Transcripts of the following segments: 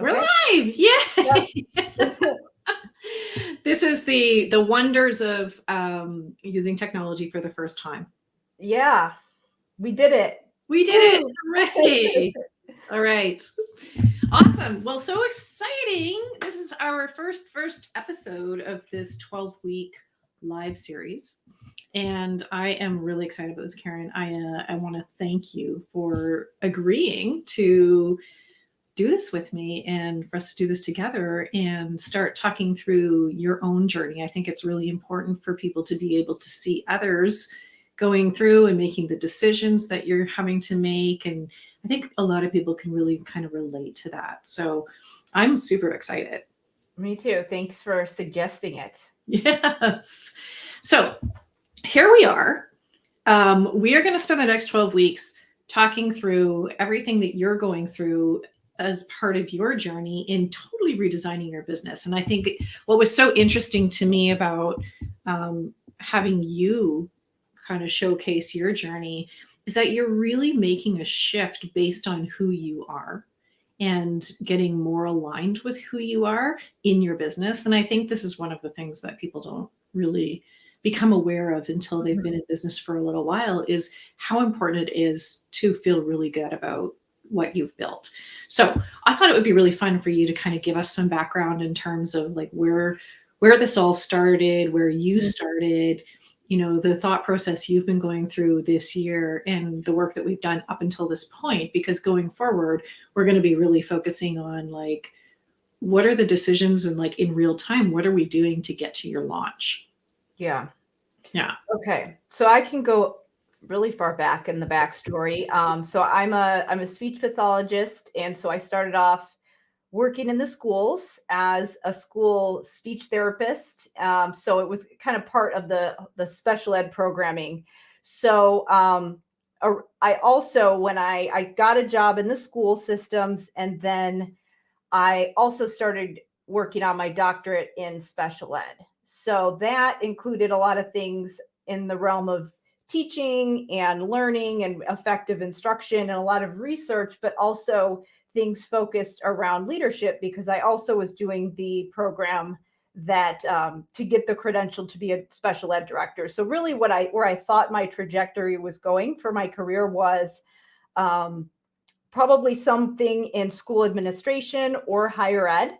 We're Okay. live. Yay! Yep. This is the wonders of using technology for the first time. Yeah, we did it. We did it. Woo. Hooray! All right. Awesome. Well, so exciting. This is our first episode of this 12-week live series. And I am really excited about this, Karen. I want to thank you for agreeing to do this with me and for us to do this together and start talking through your own journey. I think it's really important for people to be able to see others going through and making the decisions that you're having to make. And I think a lot of people can really kind of relate to that. So I'm super excited. Me too. Thanks for suggesting it. Yes. So here we are. We are going to spend the next 12 weeks talking through everything that you're going through as part of your journey in totally redesigning your business. And I think what was so interesting to me about having you kind of showcase your journey is that you're really making a shift based on who you are and getting more aligned with who you are in your business. And I think this is one of the things that people don't really become aware of until they've been in business for a little while, is how important it is to feel really good about what you've built. So I thought it would be really fun for you to kind of give us some background in terms of like where this all started, where you started, you know, the thought process you've been going through this year and the work that we've done up until this point, because going forward, we're going to be really focusing on like, what are the decisions and like in real time, what are we doing to get to your launch? Yeah. Yeah. Okay. So I can go really far back in the backstory. So I'm a speech pathologist, and so I started off working in the schools as a school speech therapist. So it was kind of part of the special ed programming. So I also, when I got a job in the school systems, and then I also started working on my doctorate in special ed. So that included a lot of things in the realm of teaching and learning and effective instruction and a lot of research, but also things focused around leadership, because I also was doing the program that to get the credential to be a special ed director. So really where I thought my trajectory was going for my career was probably something in school administration or higher ed,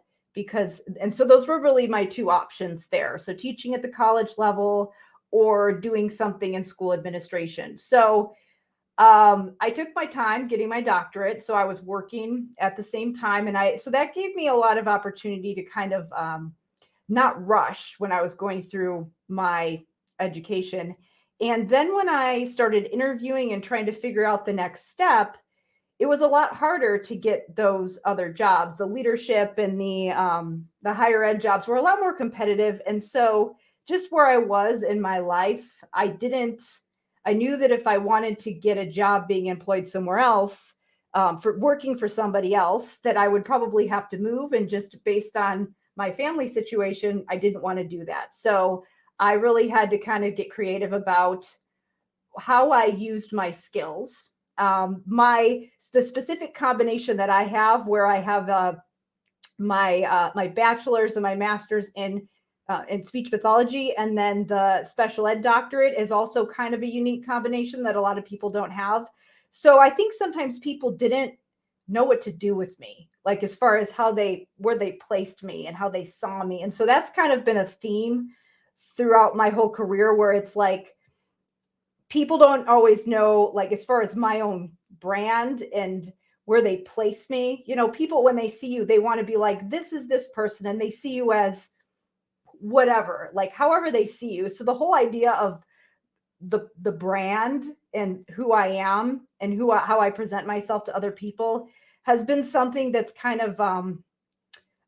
and so those were really my two options there. So teaching at the college level or doing something in school administration. So I took my time getting my doctorate. So I was working at the same time. So that gave me a lot of opportunity to kind of not rush when I was going through my education. And then when I started interviewing and trying to figure out the next step, it was a lot harder to get those other jobs. The leadership and the higher ed jobs were a lot more competitive. And so just where I was in my life, I knew that if I wanted to get a job being employed somewhere else, for working for somebody else, that I would probably have to move. And just based on my family situation, I didn't want to do that. So I really had to kind of get creative about how I used my skills. The specific combination that I have, where I have my bachelor's and my master's in speech pathology, and then the special ed doctorate, is also kind of a unique combination that a lot of people don't have. So I think sometimes people didn't know what to do with me, like as far as where they placed me and how they saw me. And so that's kind of been a theme throughout my whole career, where it's like, people don't always know, like as far as my own brand and where they place me. You know, people, when they see you, they want to be like, this is this person, and they see you as whatever, like however they see you. So the whole idea of the brand and who I am and how I present myself to other people has been something that's kind of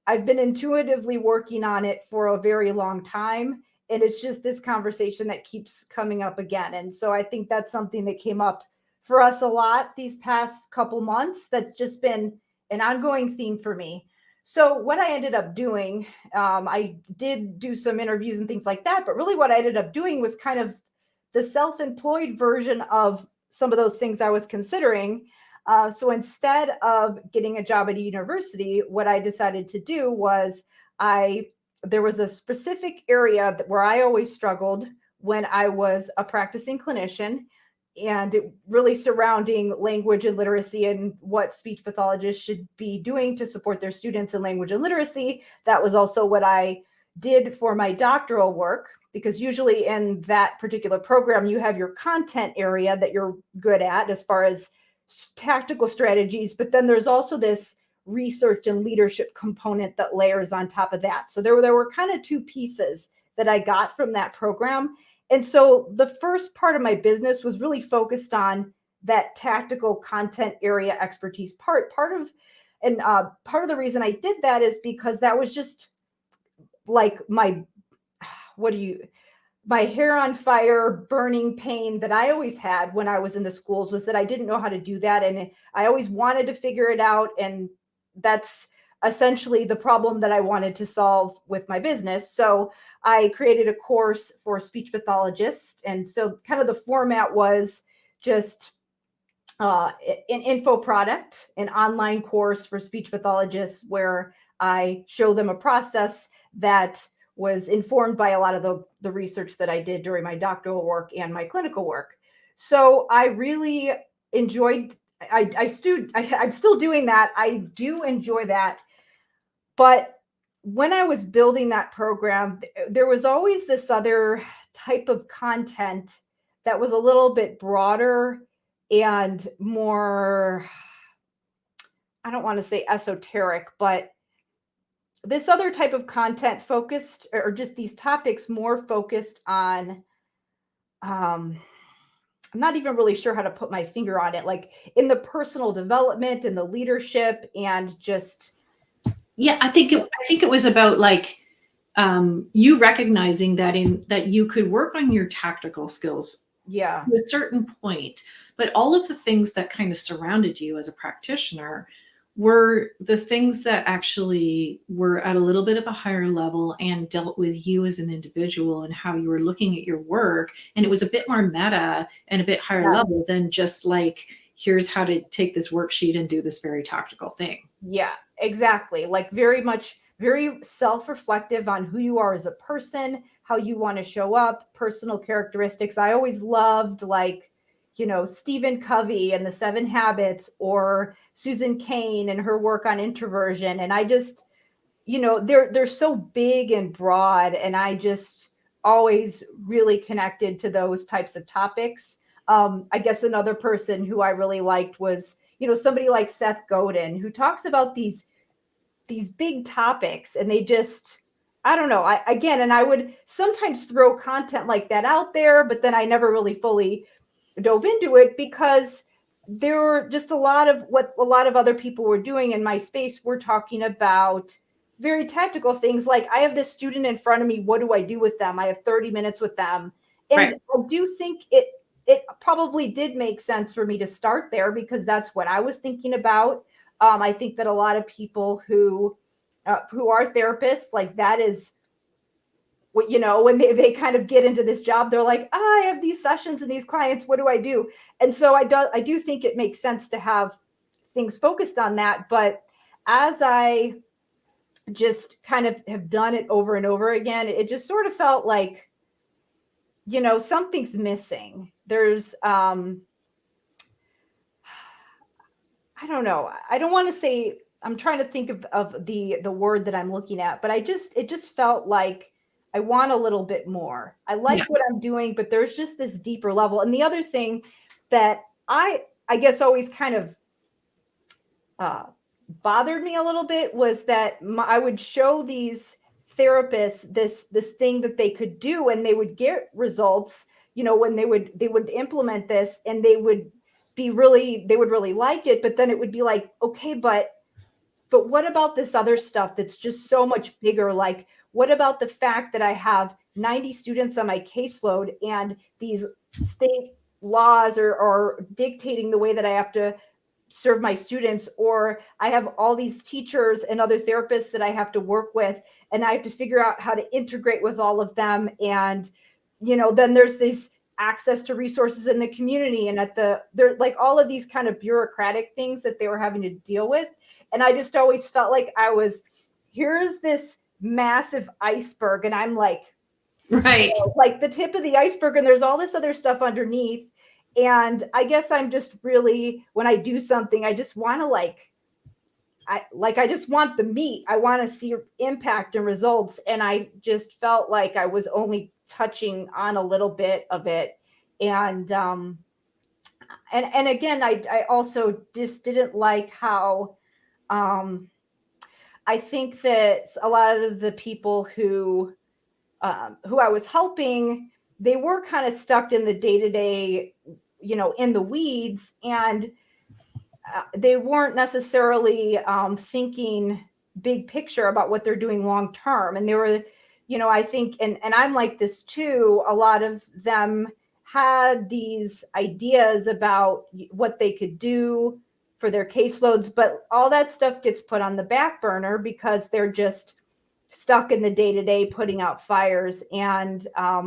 I've been intuitively working on it for a very long time. And it's just this conversation that keeps coming up again. And so I think that's something that came up for us a lot these past couple months. That's just been an ongoing theme for me. So what I ended up doing, I did do some interviews and things like that, but really what I ended up doing was kind of the self-employed version of some of those things I was considering. So instead of getting a job at a university, what I decided to do was there was a specific area where I always struggled when I was a practicing clinician, and it really surrounding language and literacy and what speech pathologists should be doing to support their students in language and literacy. That was also what I did for my doctoral work, because usually in that particular program, you have your content area that you're good at as far as tactical strategies, but then there's also this research and leadership component that layers on top of that. So there were kind of two pieces that I got from that program. And so the first part of my business was really focused on that tactical content area expertise part of the reason I did that is because that was just like my hair on fire, burning pain that I always had when I was in the schools, was that I didn't know how to do that. And I always wanted to figure it out. And that's essentially the problem that I wanted to solve with my business. So I created a course for speech pathologists. And so kind of the format was just an info product, an online course for speech pathologists where I show them a process that was informed by a lot of the research that I did during my doctoral work and my clinical work. So I really enjoyed, I'm still doing that. I do enjoy that. But when I was building that program, there was always this other type of content that was a little bit broader and more, I don't want to say esoteric, but this other type of content focused, or just these topics more focused on, I'm not even really sure how to put my finger on it, like in the personal development and the leadership and just. Yeah, I think it was about like you recognizing that you could work on your tactical skills to a certain point, but all of the things that kind of surrounded you as a practitioner were the things that actually were at a little bit of a higher level and dealt with you as an individual and how you were looking at your work. And it was a bit more meta and a bit higher level than just like, here's how to take this worksheet and do this very tactical thing. Yeah, exactly. Like very self-reflective on who you are as a person, how you want to show up, personal characteristics. I always loved Stephen Covey and the 7 Habits, or Susan Cain and her work on introversion. And I just, they're so big and broad. And I just always really connected to those types of topics. I guess another person who I really liked was, somebody like Seth Godin, who talks about these big topics, and they just, I don't know. I would sometimes throw content like that out there, but then I never really fully dove into it because there were just a lot of what a lot of other people were doing in my space. We're talking about very tactical things like, I have this student in front of me. What do I do with them? I have 30 minutes with them. And right. I do think it probably did make sense for me to start there because that's what I was thinking about. I think that a lot of people who are therapists, like that is what, when they kind of get into this job, they're like, I have these sessions and these clients, what do I do? And so I do think it makes sense to have things focused on that. But as I just kind of have done it over and over again, it just sort of felt like, something's missing. There's, I don't know. I don't want to say, I'm trying to think of the word that I'm looking at, but it just felt like I want a little bit more. I like what I'm doing, but there's just this deeper level. And the other thing that I guess always kind of bothered me a little bit was that I would show these therapists this thing that they could do, and they would get results, when they would implement this, and they would really like it. But then it would be like, okay, but what about this other stuff that's just so much bigger? Like, what about the fact that I have 90 students on my caseload and these state laws are dictating the way that I have to serve my students, or I have all these teachers and other therapists that I have to work with, and I have to figure out how to integrate with all of them. And, then there's these access to resources in the community, and they're like all of these kind of bureaucratic things that they were having to deal with. And I just always felt like here's this massive iceberg, and I'm like, Right. like the tip of the iceberg, and there's all this other stuff underneath. And I guess I'm just really, when I do something, I just want to I just want the meat. I want to see impact and results. And I just felt like I was only touching on a little bit of it. And again, I also just didn't like how I think that a lot of the people who I was helping, they were kind of stuck in the day-to-day, in the weeds, and they weren't necessarily thinking big picture about what they're doing long term. And they were, I think, and I'm like this too, a lot of them had these ideas about what they could do for their caseloads, but all that stuff gets put on the back burner because they're just stuck in the day-to-day putting out fires. And I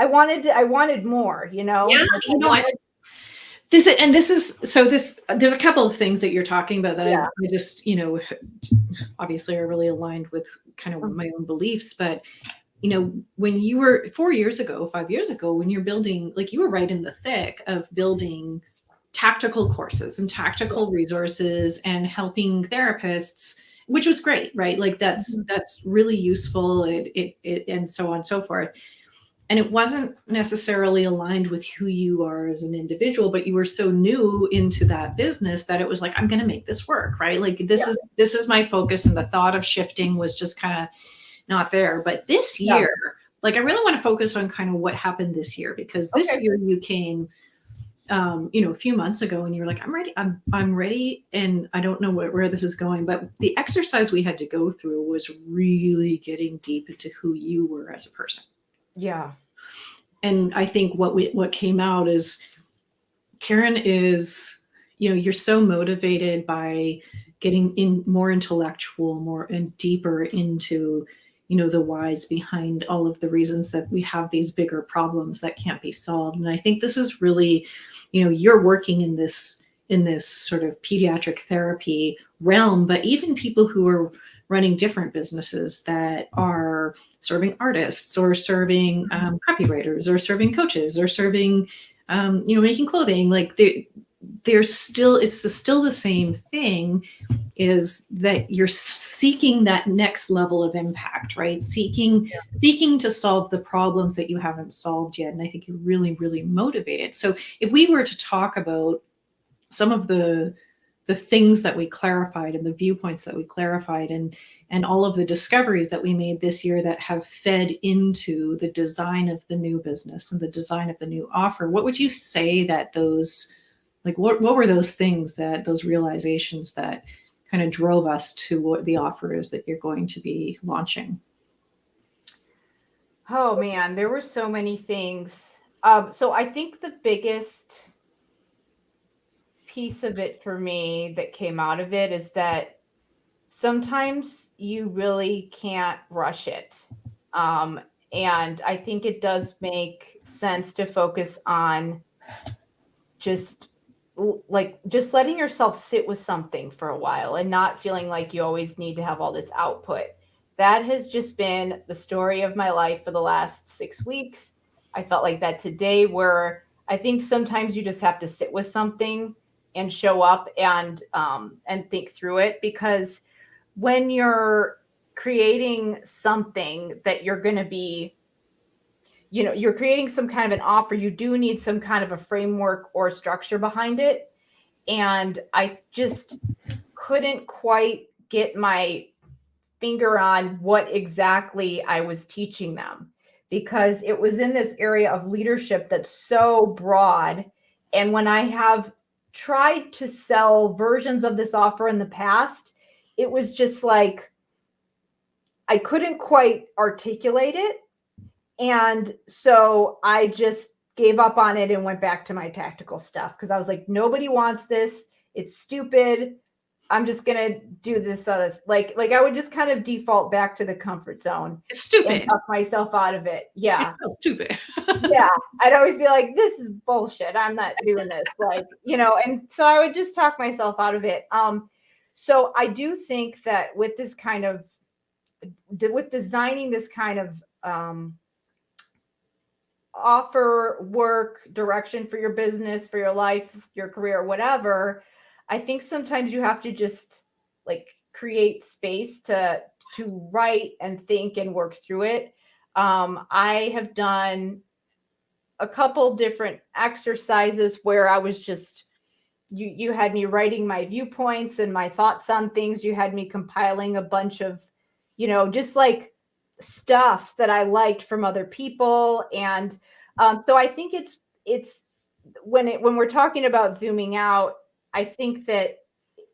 wanted more, Yeah, there's a couple of things that you're talking about that I just, obviously are really aligned with kind of my own beliefs. But, when you were 5 years ago, when you're building, like you were right in the thick of building tactical courses and tactical resources and helping therapists, which was great, right? Like that's really useful. It and so on and so forth. And it wasn't necessarily aligned with who you are as an individual, but you were so new into that business that it was like, I'm going to make this work, right? Like this is my focus. And the thought of shifting was just kind of not there. But this year, like I really want to focus on kind of what happened this year, because this year you came, a few months ago and you were like, I'm ready. I'm ready. And I don't know where this is going, but the exercise we had to go through was really getting deep into who you were as a person. Yeah. And I think what came out is Karen is, you're so motivated by getting in more intellectual, more and deeper into, the whys behind all of the reasons that we have these bigger problems that can't be solved. And I think this is really, you're working in this sort of pediatric therapy realm, but even people who are running different businesses that are serving artists or serving copywriters or serving coaches or serving, making clothing, like it's still the same thing, is that you're seeking that next level of impact, right? Seeking to solve the problems that you haven't solved yet. And I think you're really, really motivated. So if we were to talk about some of the things that we clarified and the viewpoints that we clarified and all of the discoveries that we made this year that have fed into the design of the new business and the design of the new offer, what would you say that those, like, what were those things, that those realizations that kind of drove us to what the offer is that you're going to be launching? Oh man, there were so many things. So I think the biggest piece of it for me that came out of it is that sometimes you really can't rush it. And I think it does make sense to focus on just letting yourself sit with something for a while and not feeling like you always need to have all this output. That has just been the story of my life for the last 6 weeks. I felt like that today, where I think sometimes you just have to sit with something and show up and think through it, because when you're creating something that you're going to be, you're creating some kind of an offer, you do need some kind of a framework or structure behind it. And I just couldn't quite get my finger on what exactly I was teaching them, because it was in this area of leadership that's so broad. And when I have tried to sell versions of this offer in the past, it was just like I couldn't quite articulate it. And so I just gave up on it and went back to my tactical stuff, because I was like, nobody wants this. It's stupid. I'm just gonna do this other, like I would just kind of default back to the comfort zone It's and stupid. talk myself out of it. Yeah. It's so stupid. Yeah. I'd always be like, this is bullshit. I'm not doing this. Like, and so I would just talk myself out of it. So I do think that with this kind of, with designing this kind of offer, work, direction for your business, for your life, your career, whatever, I think sometimes you have to just like create space to write and think and work through it. I have done a couple different exercises where I was just, you had me writing my viewpoints and my thoughts on things. You had me compiling a bunch of, just like stuff that I liked from other people. And so I think it's when we're talking about zooming out, I think that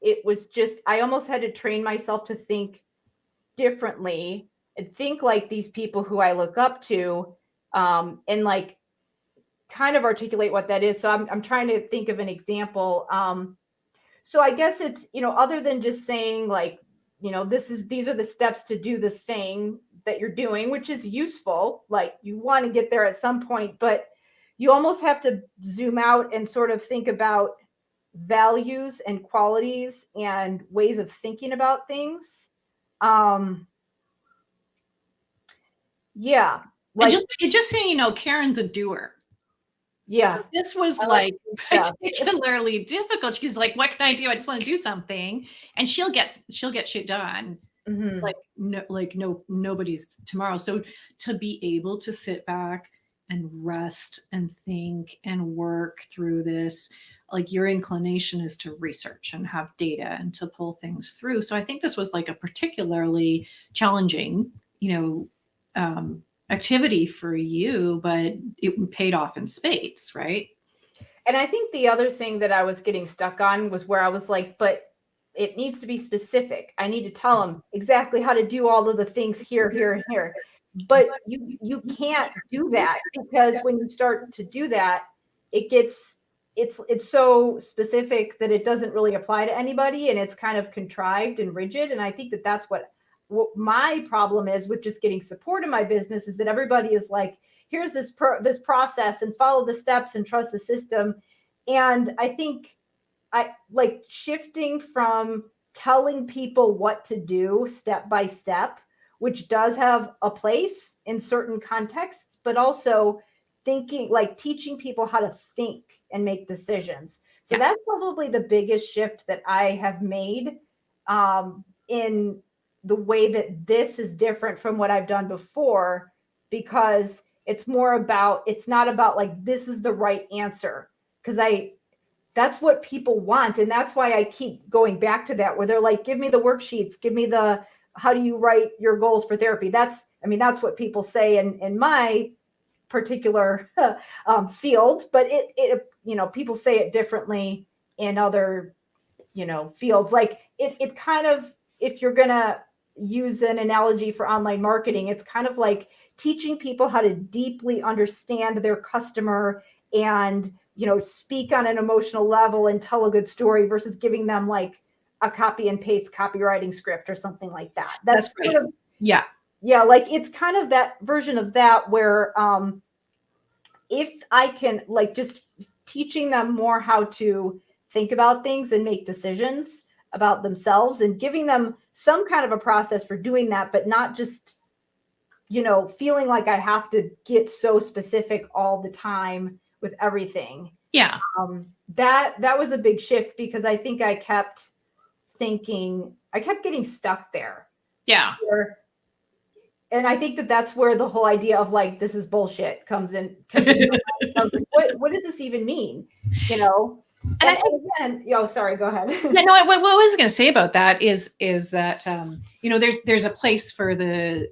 it was just, I almost had to train myself to think differently and think like these people who I look up to, and like kind of articulate what that is. So I'm trying to think of an example. So I guess it's, other than just saying like, these are the steps to do the thing that you're doing, which is useful. Like you want to get there at some point, but you almost have to zoom out and sort of think about values and qualities and ways of thinking about things. Yeah. And Like, just so you know, Karen's a doer. yeah. So this was I like yeah. particularly difficult. She's like, what can I do? I just want to do something. And she'll get shit done. Mhm. Like nobody's tomorrow. So to be able to sit back and rest and think and work through this, like your inclination is to research and have data and to pull things through. So I think this was like a particularly challenging, activity for you, but it paid off in spades, right? And I think the other thing that I was getting stuck on was where I was like, but it needs to be specific. I need to tell them exactly how to do all of the things here, here, and here. But you can't do that, because when you start to do that, it gets, it's so specific that it doesn't really apply to anybody, and it's kind of contrived and rigid. And I think that that's what my problem is with just getting support in my business, is that everybody is like, here's this process and follow the steps and trust the system. And I think I like shifting from telling people what to do step by step, which does have a place in certain contexts, but also thinking, like teaching people how to think and make decisions. So that's probably the biggest shift that I have made in the way that this is different from what I've done before, because it's more about, it's not about like, this is the right answer. Because that's what people want. And that's why I keep going back to that, where they're like, give me the worksheets, give me the, how do you write your goals for therapy? That's what people say in my particular field, but it people say it differently in other, fields. Like it kind of, if you're going to use an analogy for online marketing, it's kind of like teaching people how to deeply understand their customer and, speak on an emotional level and tell a good story, versus giving them like a copy and paste copywriting script or something like that. That's right. Sort of, yeah. Like it's kind of that version of that where if I can like just teaching them more how to think about things and make decisions about themselves, and giving them some kind of a process for doing that, but not just, feeling like I have to get so specific all the time with everything. Yeah. That was a big shift, because I think I kept getting stuck there. Yeah. And I think that that's where the whole idea of like, this is bullshit comes in. What does this even mean? And I think, again, sorry, go ahead. Yeah, no, what I was going to say about that is that, there's a place for the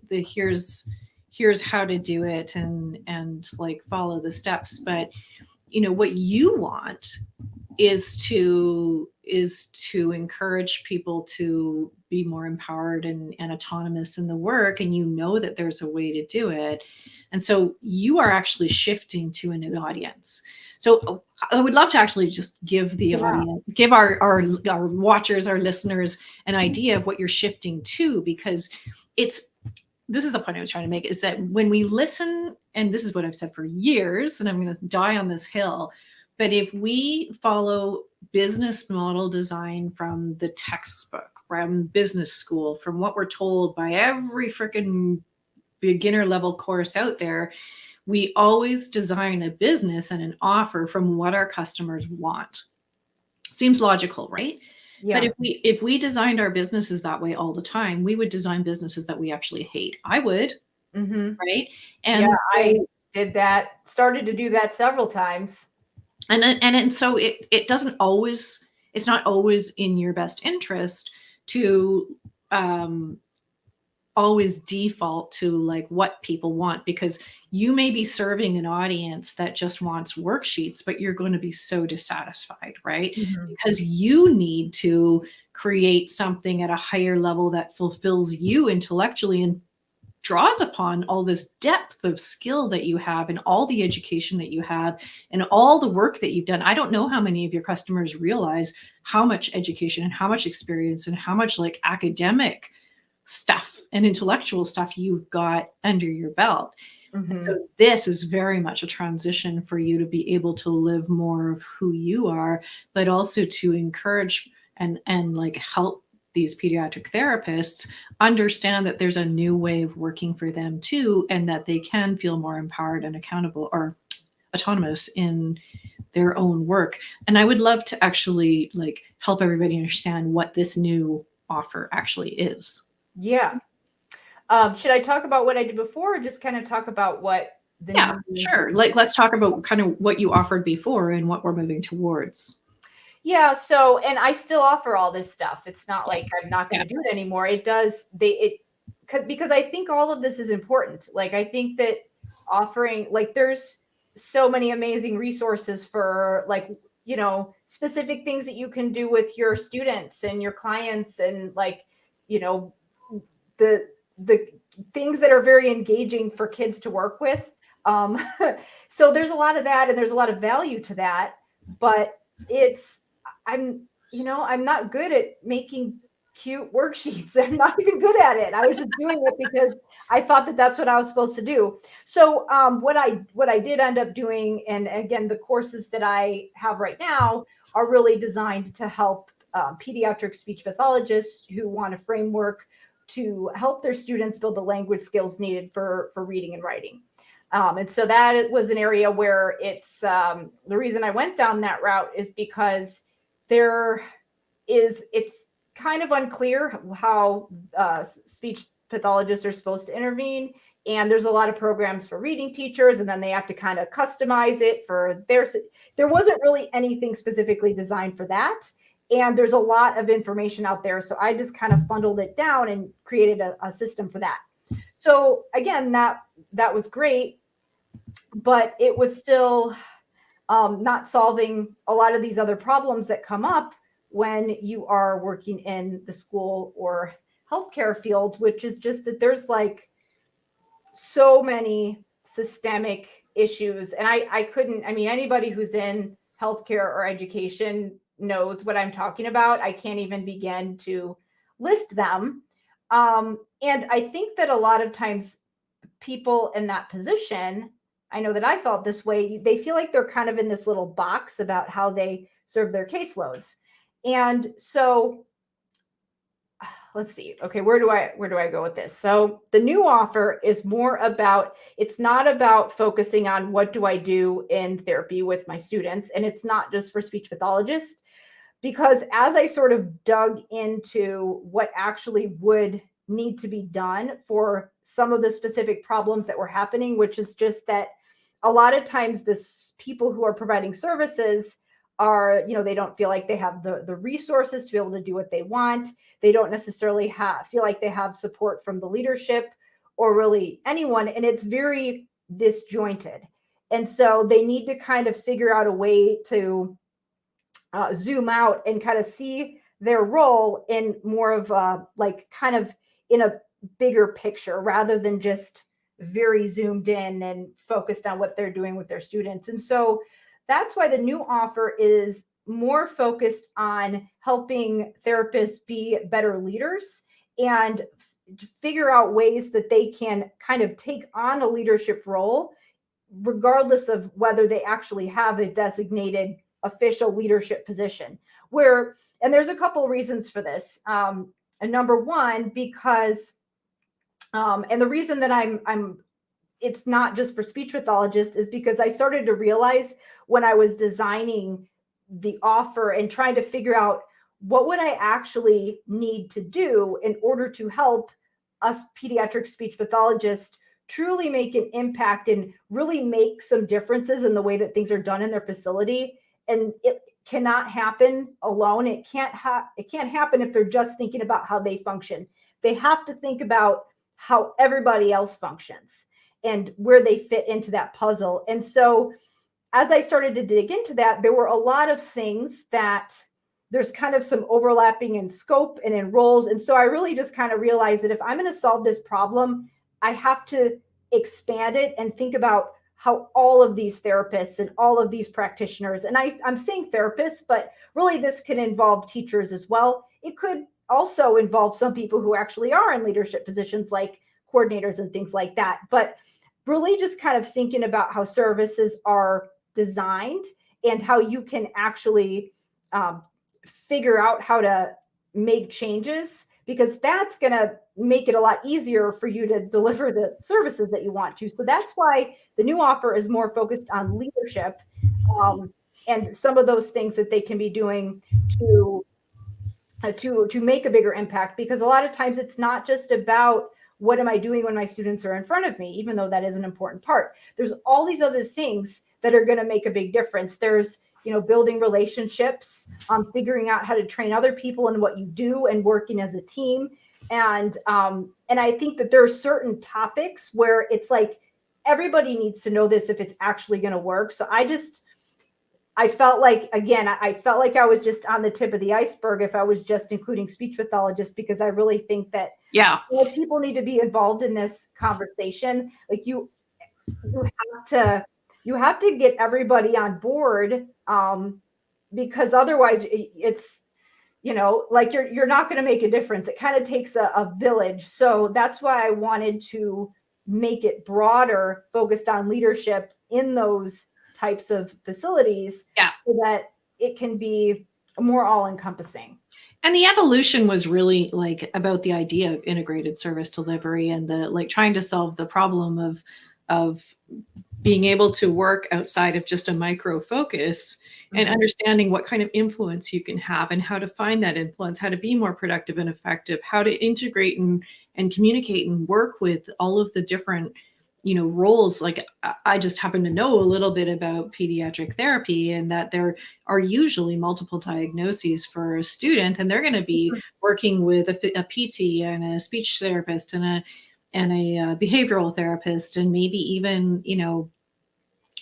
here's how to do it and like follow the steps. But, what you want is to encourage people to be more empowered and autonomous in the work. And that there's a way to do it. And so you are actually shifting to a new audience. So I would love to actually just give the audience, give our watchers, our listeners an idea of what you're shifting to, because this is the point I was trying to make, is that when we listen, and this is what I've said for years, and I'm going to die on this hill, but if we follow business model design from the textbook, from business school, from what we're told by every freaking beginner level course out there, we always design a business and an offer from what our customers want. Seems logical, right? Yeah. But if we designed our businesses that way all the time, we would design businesses that we actually hate. I would, right? And yeah, so, I did that, started to do that several times. And so it doesn't always, it's not always in your best interest to always default to like what people want, because you may be serving an audience that just wants worksheets, but you're going to be so dissatisfied, right? Because you need to create something at a higher level that fulfills you intellectually and draws upon all this depth of skill that you have and all the education that you have and all the work that you've done. I don't know how many of your customers realize how much education and how much experience and how much like academic stuff and intellectual stuff you've got under your belt. And so this is very much a transition for you to be able to live more of who you are, but also to encourage and like help these pediatric therapists understand that there's a new way of working for them too, and that they can feel more empowered and accountable or autonomous in their own work. And I would love to actually like help everybody understand what this new offer actually is. Yeah. Should I talk about what I did before, or just kind of talk about what the new... Sure. Like, let's talk about kind of what you offered before and what we're moving towards. Yeah. So, and I still offer all this stuff. It's not like I'm not going to do it anymore. It does. Because I think all of this is important. Like, I think that offering, like, there's so many amazing resources for like, you know, specific things that you can do with your students and your clients, and like, you know, the things that are very engaging for kids to work with. So there's a lot of that, and there's a lot of value to that, but I'm not good at making cute worksheets. I'm not even good at it. I was just doing it because I thought that that's what I was supposed to do. So what I did end up doing, and again, the courses that I have right now are really designed to help pediatric speech pathologists who want a framework to help their students build the language skills needed for reading and writing. And so that was an area where it's the reason I went down that route is because it's kind of unclear how speech pathologists are supposed to intervene. And there's a lot of programs for reading teachers, and then they have to kind of customize it for there wasn't really anything specifically designed for that. And there's a lot of information out there. So I just kind of funneled it down and created a system for that. So again, that was great, but it was still not solving a lot of these other problems that come up when you are working in the school or healthcare field, which is just that there's like so many systemic issues. And anybody who's in healthcare or education knows what I'm talking about. I can't even begin to list them. And I think that a lot of times people in that position, I know that I felt this way, they feel like they're kind of in this little box about how they serve their caseloads. And so let's see. Okay, where do I go with this? So the new offer is more about, it's not about focusing on what do I do in therapy with my students, and it's not just for speech pathologists, because as I sort of dug into what actually would need to be done for some of the specific problems that were happening, which is just that a lot of times people who are providing services are, they don't feel like they have the resources to be able to do what they want. They don't necessarily feel like they have support from the leadership or really anyone. And it's very disjointed. And so they need to kind of figure out a way to zoom out and kind of see their role in more of like kind of in a bigger picture rather than just very zoomed in and focused on what they're doing with their students. And so that's why the new offer is more focused on helping therapists be better leaders and figure out ways that they can kind of take on a leadership role, regardless of whether they actually have a designated official leadership position. And there's a couple reasons for this. And number one, because, and the reason that it's not just for speech pathologists is because I started to realize when I was designing the offer and trying to figure out what would I actually need to do in order to help us pediatric speech pathologists truly make an impact and really make some differences in the way that things are done in their facility. And it cannot happen alone. It can't happen if they're just thinking about how they function. They have to think about how everybody else functions and where they fit into that puzzle. And so as I started to dig into that, there were a lot of things that there's kind of some overlapping in scope and in roles. And so I really just kind of realized that if I'm going to solve this problem, I have to expand it and think about how all of these therapists and all of these practitioners, and I'm saying therapists, but really this can involve teachers as well. It could also involve some people who actually are in leadership positions like coordinators and things like that. But really just kind of thinking about how services are designed and how you can actually figure out how to make changes, because that's going to make it a lot easier for you to deliver the services that you want to. So that's why the new offer is more focused on leadership and some of those things that they can be doing to make a bigger impact. Because a lot of times it's not just about what am I doing when my students are in front of me, even though that is an important part. There's all these other things that are going to make a big difference. There's, building relationships, figuring out how to train other people in what you do and working as a team. And I think that there are certain topics where it's like, everybody needs to know this if it's actually going to work. So I felt like, again, I felt like I was just on the tip of the iceberg if I was just including speech pathologists, because I really think that people need to be involved in this conversation. Like you have to get everybody on board, because otherwise it's, like you're not going to make a difference. It kind of takes a village. So that's why I wanted to make it broader, focused on leadership in those types of facilities, so that it can be more all-encompassing. And the evolution was really like about the idea of integrated service delivery and the like trying to solve the problem of being able to work outside of just a micro focus and understanding what kind of influence you can have and how to find that influence, how to be more productive and effective, how to integrate and communicate and work with all of the different roles. Like I just happen to know a little bit about pediatric therapy, and that there are usually multiple diagnoses for a student, and they're going to be working with a PT and a speech therapist and a behavioral therapist, and maybe even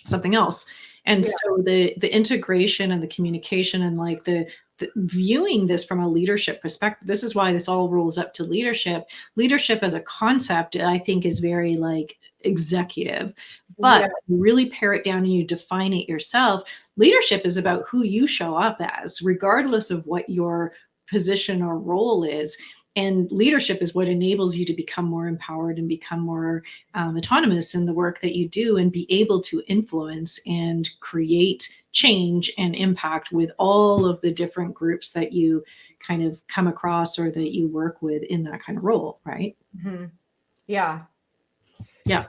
something else. And so the integration and the communication and like the viewing this from a leadership perspective, this is why this all rolls up to leadership. Leadership as a concept, I think, is very like executive, but you really pare it down and you define it yourself. Leadership is about who you show up as, regardless of what your position or role is. And leadership is what enables you to become more empowered and become more autonomous in the work that you do, and be able to influence and create change and impact with all of the different groups that you kind of come across or that you work with in that kind of role, right? Mm-hmm. Yeah. Yeah.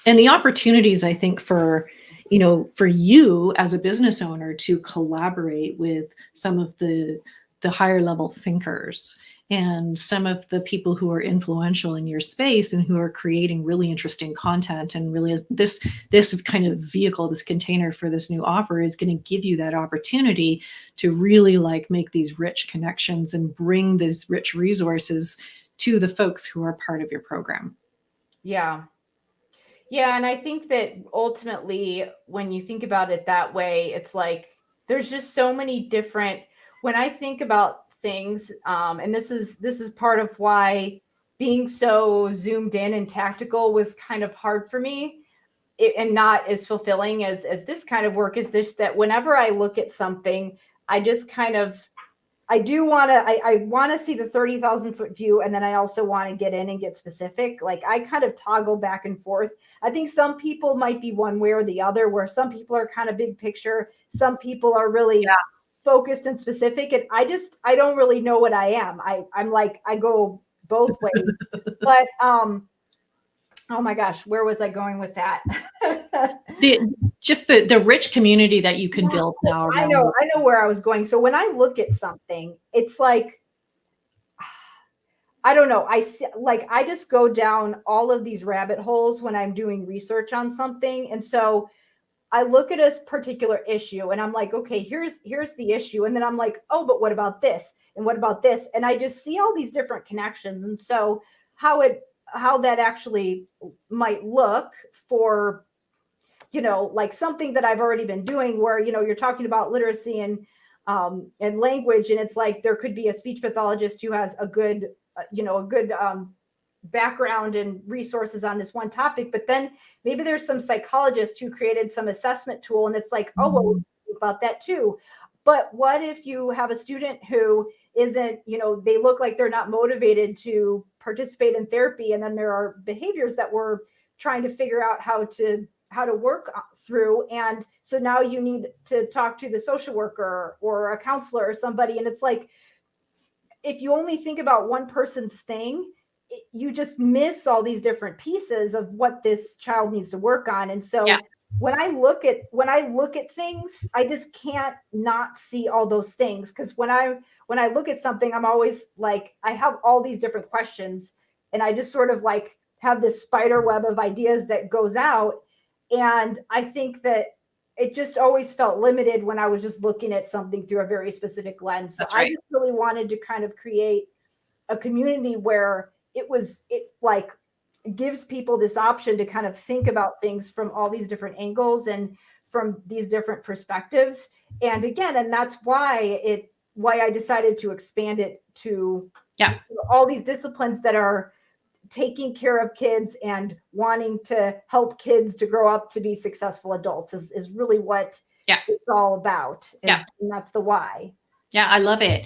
And the opportunities, I think, for you as a business owner to collaborate with some of the higher level thinkers and some of the people who are influential in your space and who are creating really interesting content, and really this kind of vehicle, this container for this new offer is going to give you that opportunity to really like make these rich connections and bring these rich resources to the folks who are part of your program. Yeah. Yeah. And I think that ultimately, when you think about it that way, it's like, there's just so many different, when I think about things, and this is part of why being so zoomed in and tactical was kind of hard for me. and not as fulfilling as this kind of work is this, that whenever I look at something, I just kind of, I want to see the 30,000 foot view. And then I also want to get in and get specific. Like I kind of toggle back and forth. I think some people might be one way or the other, where some people are kind of big picture. Some people are really focused and specific. And I don't really know what I am. I'm like, I go both ways, but, oh my gosh, where was I going with that? the rich community that you can build now. I know where I was going. So when I look at something, it's like, I don't know. I see, like, I just go down all of these rabbit holes when I'm doing research on something. And so I look at a particular issue and I'm like, okay, here's the issue. And then I'm like, oh, but what about this? And what about this? And I just see all these different connections. And so how that actually might look for, like something that I've already been doing where, you're talking about literacy and language. And it's like, there could be a speech pathologist who has a good background and resources on this one topic, but then maybe there's some psychologist who created some assessment tool. And it's like, oh, well, we'll think about that too. But what if you have a student who isn't, they look like they're not motivated to participate in therapy. And then there are behaviors that we're trying to figure out how to work through. And so now you need to talk to the social worker or a counselor or somebody. And it's like, if you only think about one person's thing, you just miss all these different pieces of what this child needs to work on. And so when I look at things, I just can't not see all those things. Because when I look at something, I'm always like, I have all these different questions, and I just sort of like have this spider web of ideas that goes out. And I think that it just always felt limited when I was just looking at something through a very specific lens. So I just really wanted to kind of create a community where it like gives people this option to kind of think about things from all these different angles and from these different perspectives. And again, and that's why I decided to expand it to all these disciplines that are taking care of kids and wanting to help kids to grow up to be successful adults is really what it's all about. And that's the why. Yeah, I love it.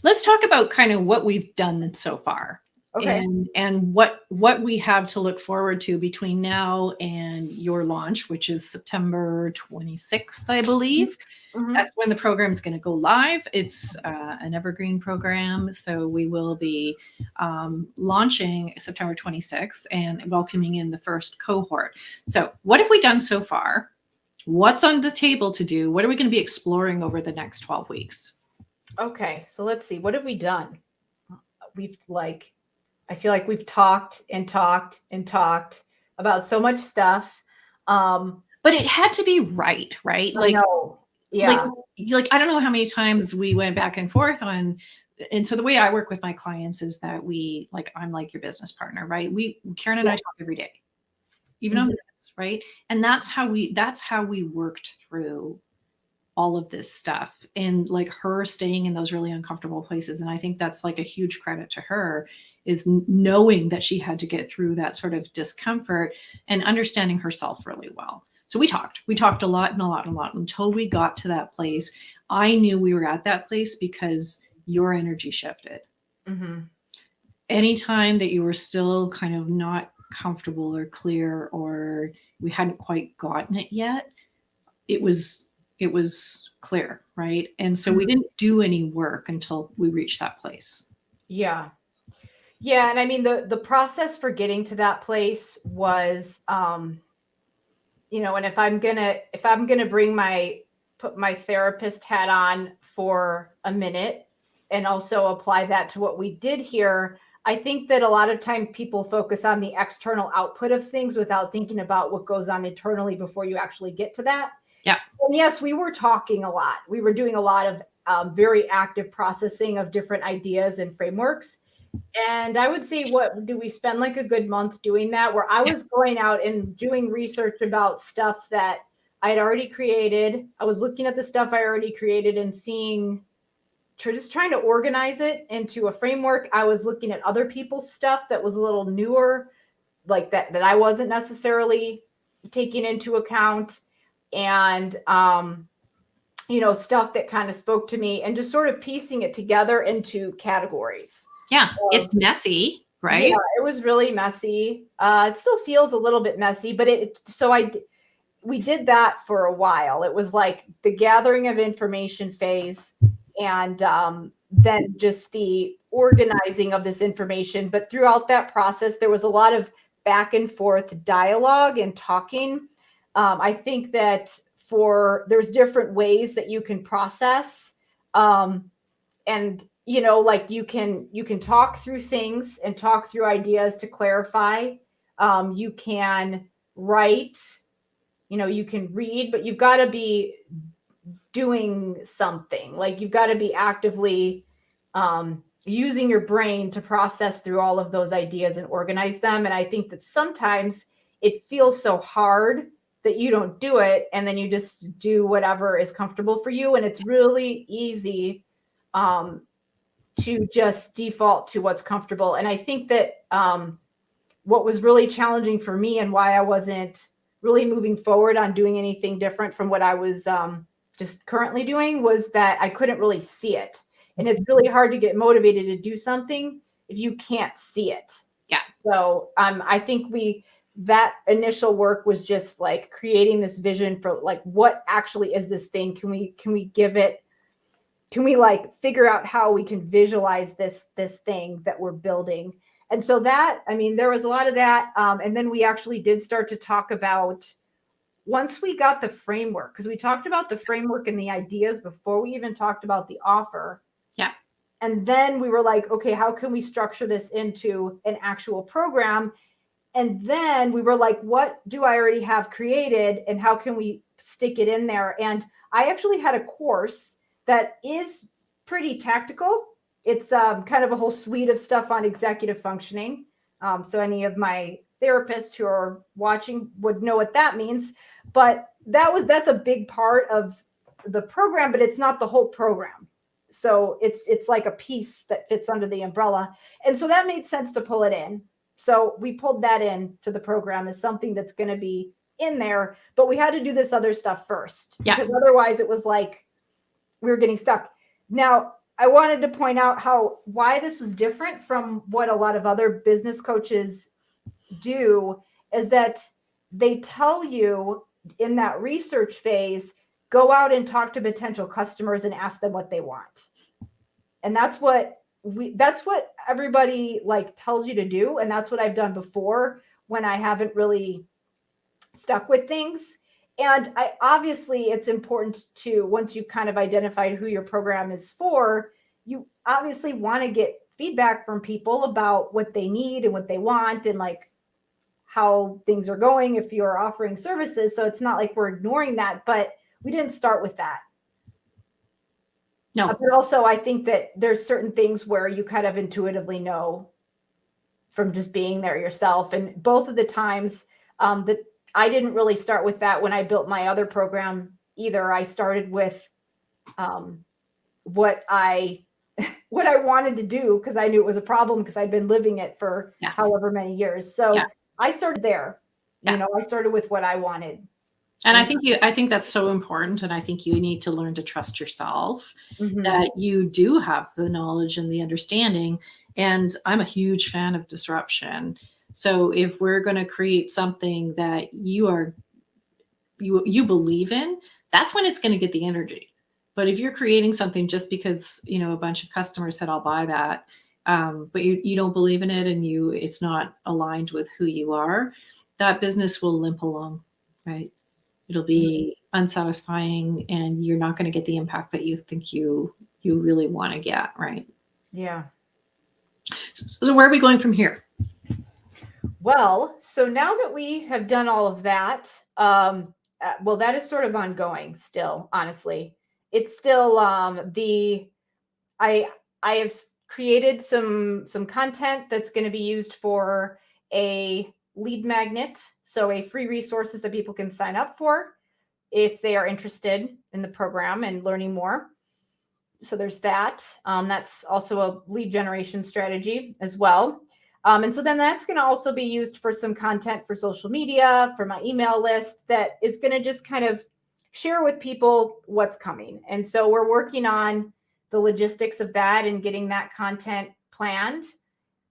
Let's talk about kind of what we've done so far. Okay. And what we have to look forward to between now and your launch, which is September 26th, I believe. Mm-hmm. That's when the program is going to go live. It's an evergreen program. So we will be launching September 26th and welcoming in the first cohort. So what have we done so far? What's on the table to do? What are we going to be exploring over the next 12 weeks? Okay, so let's see. What have we done? I feel like we've talked and talked and talked about so much stuff. But it had to be right? Like, yeah. Like I don't know how many times we went back and forth on. And so the way I work with my clients is that I'm like your business partner, right? Karen and I talk every day, even on minutes, right? And that's how we worked through all of this stuff, and like her staying in those really uncomfortable places. And I think that's like a huge credit to her, is knowing that she had to get through that sort of discomfort and understanding herself really well. So we talked a lot until we got to that place. I knew we were at that place because your energy shifted. Mm-hmm. Anytime that you were still kind of not comfortable or clear, or we hadn't quite gotten it yet, it was clear, right? And so we didn't do any work until we reached that place. Yeah. And I mean, the process for getting to that place was, and if I'm gonna put my therapist hat on for a minute and also apply that to what we did here, I think that a lot of time people focus on the external output of things without thinking about what goes on internally before you actually get to that. Yeah. And yes, we were talking a lot. We were doing a lot of very active processing of different ideas and frameworks. And I would say, we spend like a good month doing that, where I was going out and doing research about stuff that I had already created. I was looking at the stuff I already created and just trying to organize it into a framework. I was looking at other people's stuff that was a little newer, like that I wasn't necessarily taking into account, and stuff that kind of spoke to me, and just sort of piecing it together into categories. Yeah, it's messy, right? Yeah, it was really messy. It still feels a little bit messy, but we did that for a while. It was like the gathering of information phase, and then just the organizing of this information. But throughout that process, there was a lot of back and forth dialogue and talking. I think that there's different ways that you can process, and like you can talk through things and talk through ideas to clarify. You can write, you can read, but you've got to be doing something. Like you've got to be actively using your brain to process through all of those ideas and organize them. And I think that sometimes it feels so hard that you don't do it, and then you just do whatever is comfortable for you. And it's really easy to just default to what's comfortable. And I think that what was really challenging for me, and why I wasn't really moving forward on doing anything different from what I was just currently doing, was that I couldn't really see it. And it's really hard to get motivated to do something if you can't see it. Yeah. So I think that initial work was just like creating this vision for like, what actually is this thing? Can we like figure out how we can visualize this thing that we're building? And so that, there was a lot of that. And then we actually did start to talk about, once we got the framework, because we talked about the framework and the ideas before we even talked about the offer. Yeah. And then we were like, okay, how can we structure this into an actual program? And then we were like, what do I already have created, and how can we stick it in there? And I actually had a course that is pretty tactical. It's kind of a whole suite of stuff on executive functioning. So any of my therapists who are watching would know what that means. But that's a big part of the program, but it's not the whole program. So it's like a piece that fits under the umbrella. And so that made sense to pull it in. So we pulled that in to the program as something that's going to be in there, but we had to do this other stuff first. Yeah. Because otherwise it was like we were getting stuck. Now, I wanted to point out why this was different from what a lot of other business coaches do, is that they tell you in that research phase, go out and talk to potential customers and ask them what they want. And that's what everybody like tells you to do. And that's what I've done before when I haven't really stuck with things. And obviously it's important to, once you've kind of identified who your program is for, you obviously want to get feedback from people about what they need and what they want, and like how things are going if you're offering services. So it's not like we're ignoring that, but we didn't start with that. No. But also I think that there's certain things where you kind of intuitively know from just being there yourself. And both of the times that I didn't really start with that when I built my other program either. I started with what I wanted to do, because I knew it was a problem, because I'd been living it for however many years. So I started there. I started with what I wanted. And I think that's so important. And I think you need to learn to trust yourself, that you do have the knowledge and the understanding. And I'm a huge fan of disruption. So if we're going to create something that you believe in, that's when it's going to get the energy. But if you're creating something just because, a bunch of customers said, I'll buy that, but you don't believe in it, and it's not aligned with who you are, that business will limp along, right? It'll be unsatisfying, and you're not going to get the impact that you think you really want to get, right? Yeah. So where are we going from here? Well, so now that we have done all of that, that is sort of ongoing still, honestly. It's still I have created some content that's going to be used for a lead magnet, so a free resources that people can sign up for if they are interested in the program and learning more. So there's that. That's also a lead generation strategy as well. And so then that's going to also be used for some content for social media, for my email list that is going to just kind of share with people what's coming. And so we're working on the logistics of that and getting that content planned.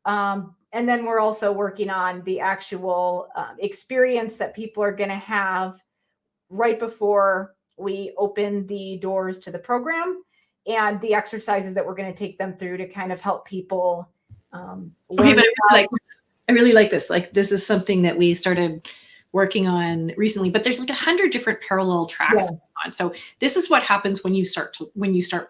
And then we're also working on the actual experience that people are going to have right before we open the doors to the program, and the exercises that we're going to take them through to kind of help people Okay, but I really like this. Like, this is something that we started working on recently, but there's like 100 different parallel tracks going on. So this is what happens when you start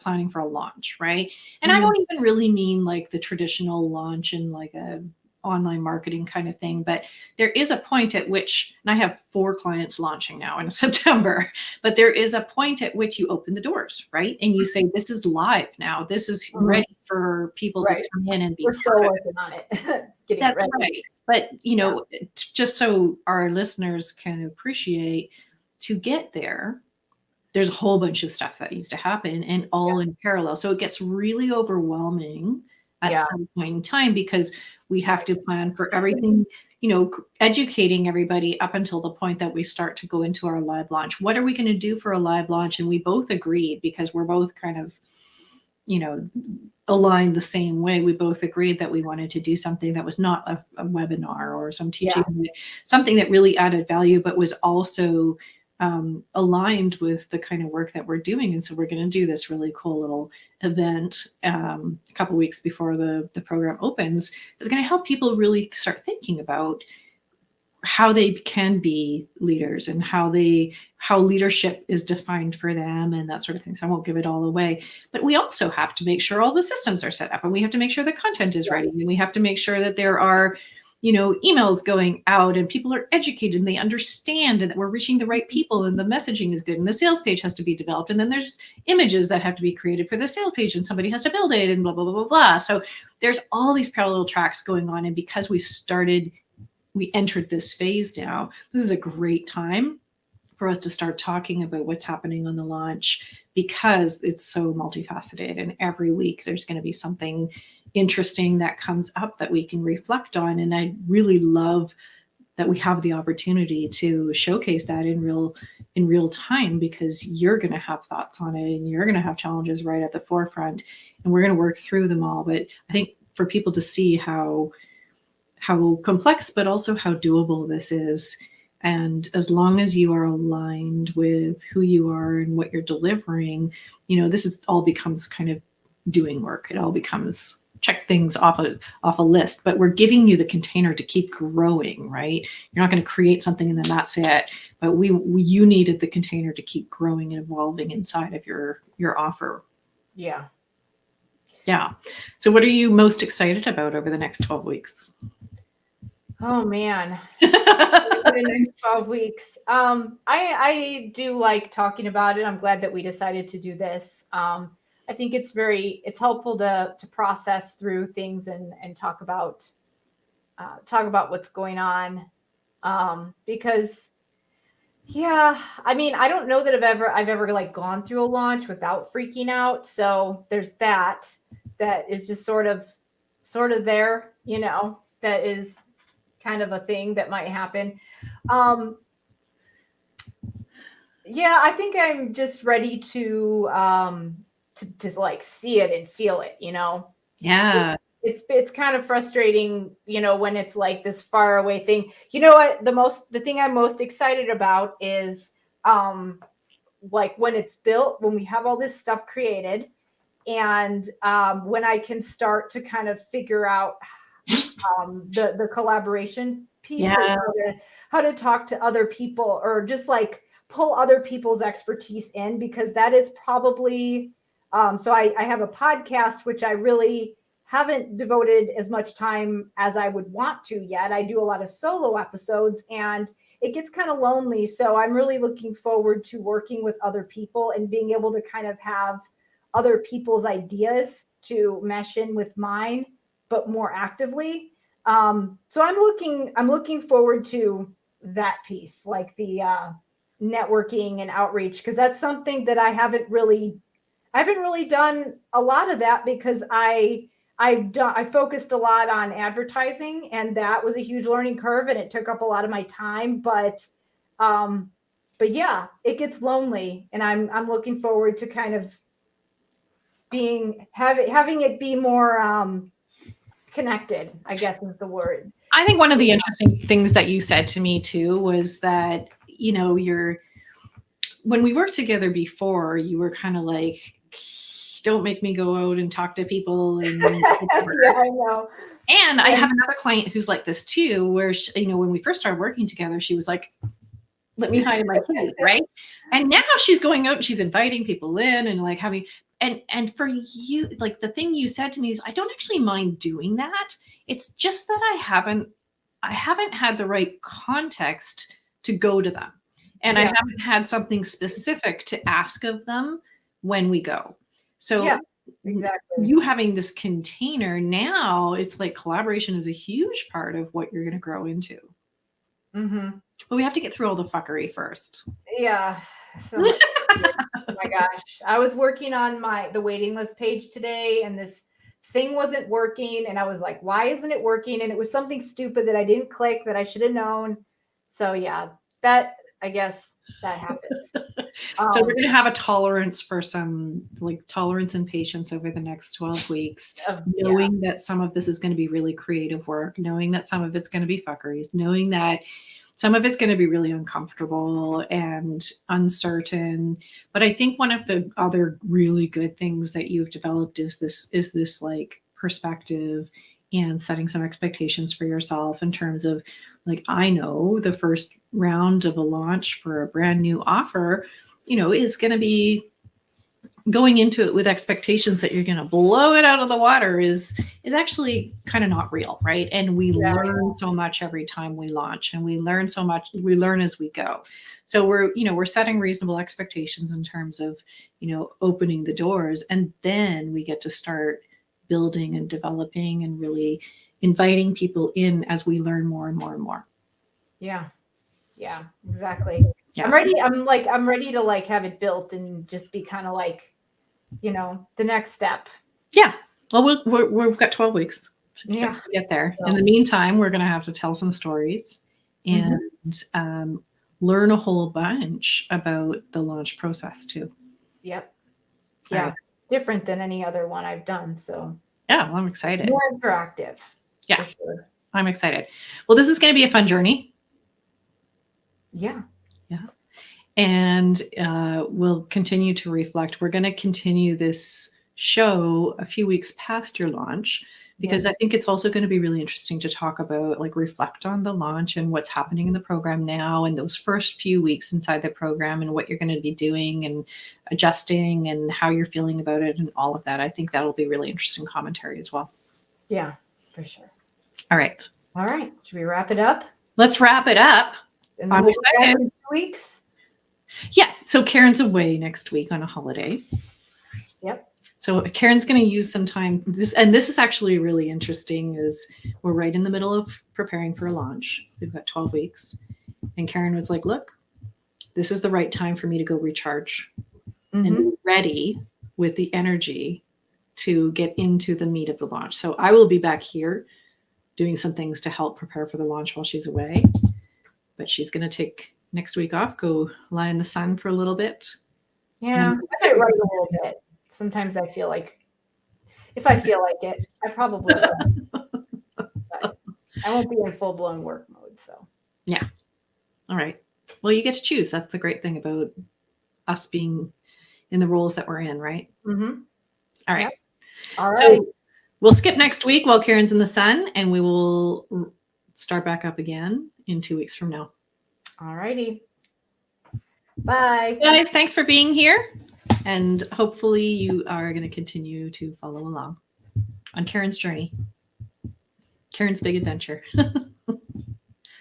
planning for a launch, right? And I don't even really mean like the traditional launch in like a online marketing kind of thing, but there is a point at which, and I have 4 clients launching now in September, but there is a point at which you open the doors, right? And you say, this is live now. This is ready for people to come in and be We're still working on it. That's right. But, you know, just so our listeners can appreciate, to get there, there's a whole bunch of stuff that needs to happen, and all in parallel. So it gets really overwhelming at some point in time, because we have to plan for everything, you know, educating everybody up until the point that we start to go into our live launch. What are we going to do for a live launch? And we both agreed, because we're both kind of, you know, aligned the same way. We both agreed that we wanted to do something that was not a webinar or some teaching, something that really added value, but was also aligned with the kind of work that we're doing. And so we're going to do this really cool little event a couple weeks before the program opens. It's going to help people really start thinking about how they can be leaders, and how leadership is defined for them, and that sort of thing. So I won't give it all away, but we also have to make sure all the systems are set up, and we have to make sure the content is ready, and we have to make sure that there are, you know, emails going out, and people are educated and they understand, and that we're reaching the right people, and the messaging is good, and the sales page has to be developed, and then there's images that have to be created for the sales page, and somebody has to build it, and blah, blah, blah, blah, blah. So there's all these parallel tracks going on. And because we entered this phase now, this is a great time for us to start talking about what's happening on the launch, because it's so multifaceted, and every week there's going to be something interesting that comes up that we can reflect on. And I really love that we have the opportunity to showcase that in real time, because you're going to have thoughts on it, and you're going to have challenges right at the forefront, and we're going to work through them all. But I think for people to see how complex, but also how doable this is. And as long as you are aligned with who you are and what you're delivering, you know, all becomes kind of doing work. It all becomes check things off a list, but we're giving you the container to keep growing, right? You're not going to create something and then that's it. But you needed the container to keep growing and evolving inside of your offer. Yeah. So what are you most excited about over the next 12 weeks? Oh man, the next 12 weeks. I do like talking about it. I'm glad that we decided to do this. I think it's helpful to process through things and talk about what's going on. Because I mean, I don't know that I've ever like gone through a launch without freaking out. So there's that is just sort of there, you know, that is kind of a thing that might happen. I think I'm just ready to like see it and feel it, you know? Yeah. It's kind of frustrating, you know, when it's like this far away thing. You know what? The thing I'm most excited about is like when it's built, when we have all this stuff created, and when I can start to kind of figure out the collaboration piece, how to talk to other people, or just like pull other people's expertise in, because that is probably so I have a podcast, which I really haven't devoted as much time as I would want to yet. I do a lot of solo episodes, and it gets kind of lonely. So I'm really looking forward to working with other people and being able to kind of have other people's ideas to mesh in with mine, but more actively. So I'm looking forward to that piece, like the networking and outreach, because that's something that I haven't really done a lot of that, because I I focused a lot on advertising, and that was a huge learning curve, and it took up a lot of my time. But yeah, it gets lonely, and I'm looking forward to kind of having it be more connected, I guess is the word. I think one of the interesting things that you said to me too was that, when we worked together before, you were kind of like, don't make me go out and talk to people. And yeah, I know. And I have another client who's like this too, where when we first started working together, she was like, let me hide in my cave, right? And now she's going out and she's inviting people in and like having, and for you, like the thing you said to me is, I don't actually mind doing that. It's just that I haven't had the right context to go to them. And I haven't had something specific to ask of them when we go. So exactly. You having this container now, it's like collaboration is a huge part of what you're going to grow into. Mm-hmm. But we have to get through all the fuckery first. Yeah. So, oh my gosh, I was working on the waiting list page today, and this thing wasn't working, and I was like, why isn't it working? And it was something stupid that I didn't click that I should have known. So yeah, I guess that happens. So we're going to have a tolerance for some tolerance and patience over the next 12 weeks, knowing that some of this is going to be really creative work, knowing that some of it's going to be fuckeries, knowing that some of it's going to be really uncomfortable and uncertain. But I think one of the other really good things that you've developed is this like perspective and setting some expectations for yourself in terms of, like, I know the first round of a launch for a brand new offer, is going to be going into it with expectations that you're going to blow it out of the water is actually kind of not real, right? And we learn so much every time we launch, and we learn so much. We learn as we go. So we're setting reasonable expectations in terms of, opening the doors, and then we get to start building and developing and really inviting people in as we learn more and more and more. Yeah, exactly. Yeah. I'm ready to like have it built and just be kind of like, the next step. Yeah. Well, we've got 12 weeks to get there. So, in the meantime, we're going to have to tell some stories and learn a whole bunch about the launch process too. Yep. Yeah. Right. Different than any other one I've done. So yeah, well, I'm excited. More interactive. Yeah. For sure. I'm excited. Well, this is going to be a fun journey. Yeah. Yeah. And we'll continue to reflect. We're going to continue this show a few weeks past your launch, because I think it's also going to be really interesting to talk about, like, reflect on the launch and what's happening in the program now, and those first few weeks inside the program, and what you're going to be doing and adjusting and how you're feeling about it and all of that. I think that'll be really interesting commentary as well. Yeah, for sure. All right. Should we wrap it up? Let's wrap it up. And then we'll be back in 2 weeks. Yeah. So Karen's away next week on a holiday. Yep. So Karen's going to use some time. This is actually really interesting, is we're right in the middle of preparing for a launch. We've got 12 weeks. And Karen was like, look, this is the right time for me to go recharge and be ready with the energy to get into the meat of the launch. So I will be back here doing some things to help prepare for the launch while she's away. But she's going to take next week off, go lie in the sun for a little bit. Yeah, I might write a little bit. Sometimes I feel like, if I feel like it, I probably will. But I won't be in full-blown work mode, so. Yeah. All right. Well, you get to choose. That's the great thing about us being in the roles that we're in, right? Mm-hmm. All right. Yep. All right. So we'll skip next week while Karen's in the sun, and we will start back up again in 2 weeks from now. All righty. Bye. Guys, thanks for being here. And hopefully you are going to continue to follow along on Karen's journey. Karen's big adventure.